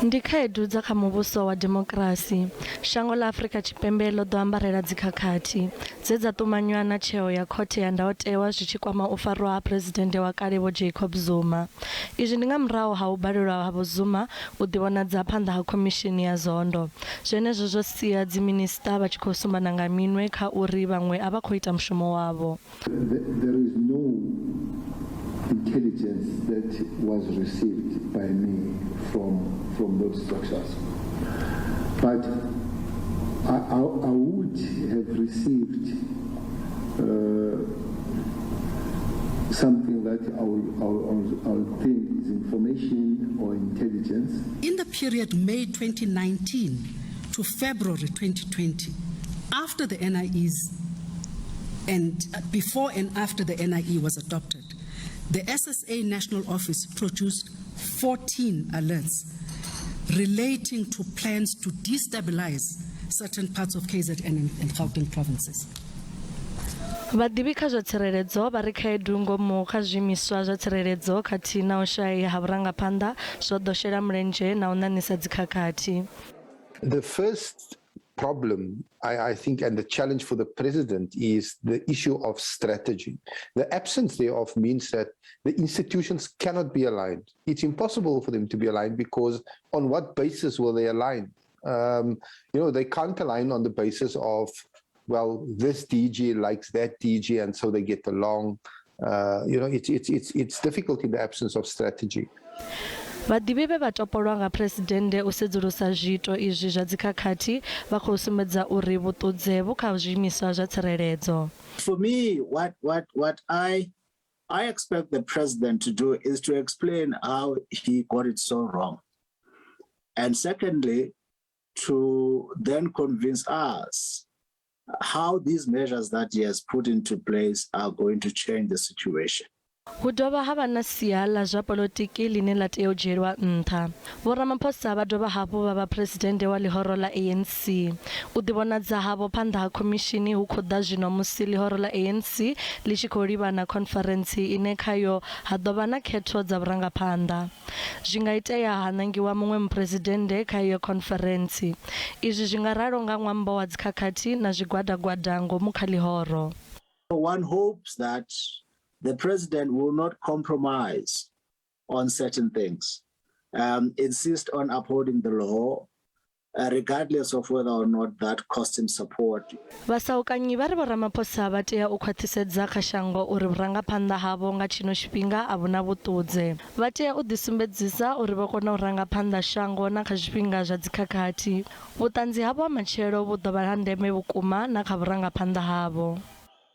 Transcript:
Ndi khaedu dza kha muvhuso wa demokrasi. Shango la Afrika Tshipembe ḽo ḓo ambarela dzikhakhathi dze dza ṱumanywa na tsheo ya khothe ya ndayotewa zwi tshi kwama u farwa ha Phuresidennde wa kale Vho Jacob Zuma. Izwi ndi nga murahu ha u balelwa ha Vho Zuma u ḓivhonadza phanḓa ha Khomishini ya zondo. Zwenezwo zwo sia dziminista vha tshi khou sumbana nga minwe kha uri vhaṅwe a vha khou ita mushumo wavho. There is no intelligence that was received by me from those structures. But I would have received something that I would think is information or intelligence. In the period May 2019 to February 2020, after the NIEs and before and after the NIE was adopted, the SSA National Office produced 14 alerts relating to plans to destabilize certain parts of KZN and Gauteng provinces. Vhaḓivhi kha zwa tsireledzo vha ri khaedu ngomu kha zwiimiswa zwa tsireledzo khathihi na u shaya ha vhurangaphanḓa zwo ḓo shela mulenzhe na u ṋaṋisa dzikhakhathi. The first problem, I think, and the challenge for the president is the issue of strategy. The absence thereof means that the institutions cannot be aligned. It's impossible for them to be aligned because on what basis will they align? They can't align on the basis of, well, this DG likes that DG and so they get along. It's difficult in the absence of strategy. Vhaḓivhi vhe vha topolwa nga Phuresidennde u sedzulusa zwiito izwi zwa dzikhakhathi vha khou sumbedza uri vhuṱudze vhu kha zwiimiswa zwa tsireledzo. For me, what I expect the president to do is to explain how he got it so wrong. And secondly, to then convince us how these measures that he has put into place are going to change the situation. Hu dovha ha vha na sia ḽa zwa polotiki ḽine ḽa tea u dzhielwa nṱha. Vho-Ramaphosa vha dovha hafhu vha vha Phuresidennde wa ḽihoro ḽa ANC. U ḓivhonadza havho phanḓa ha Khomishini hu khou ḓa zwino musi ḽihoro ḽa ANC ḽi tshi khou livha na khonferentsi ine khayo ha ḓo vha na khetho dza vhurangaphanḓa. Zwi nga itea ha ṋangiwa muṅwe muphuresidennde kha iyo khonferentsi. Izwi zwi nga ralo nga ṅwambo wa dzikhakhathi na zwigwadagwada ngomu kha ḽihoro. One hopes that the president will not compromise on certain things, insist on upholding the law, regardless of whether or not that costs him support. Vhasaukanyi vha ri vho-Ramaphosa vha tea u khwaṱhisedza kha shango uri vhurangaphanḓa havho nga tshino tshifhinga a vhu na vhuṱudze. Vha tea u ḓisumbedzisa uri vha kona u ranga phanḓa shango na kha zwifhinga zwa dzikhakhathi. Vhuṱanzi havho ha matshelo vhu ḓo vha ha ndeme vhukuma na kha vhurangaphanḓa havho.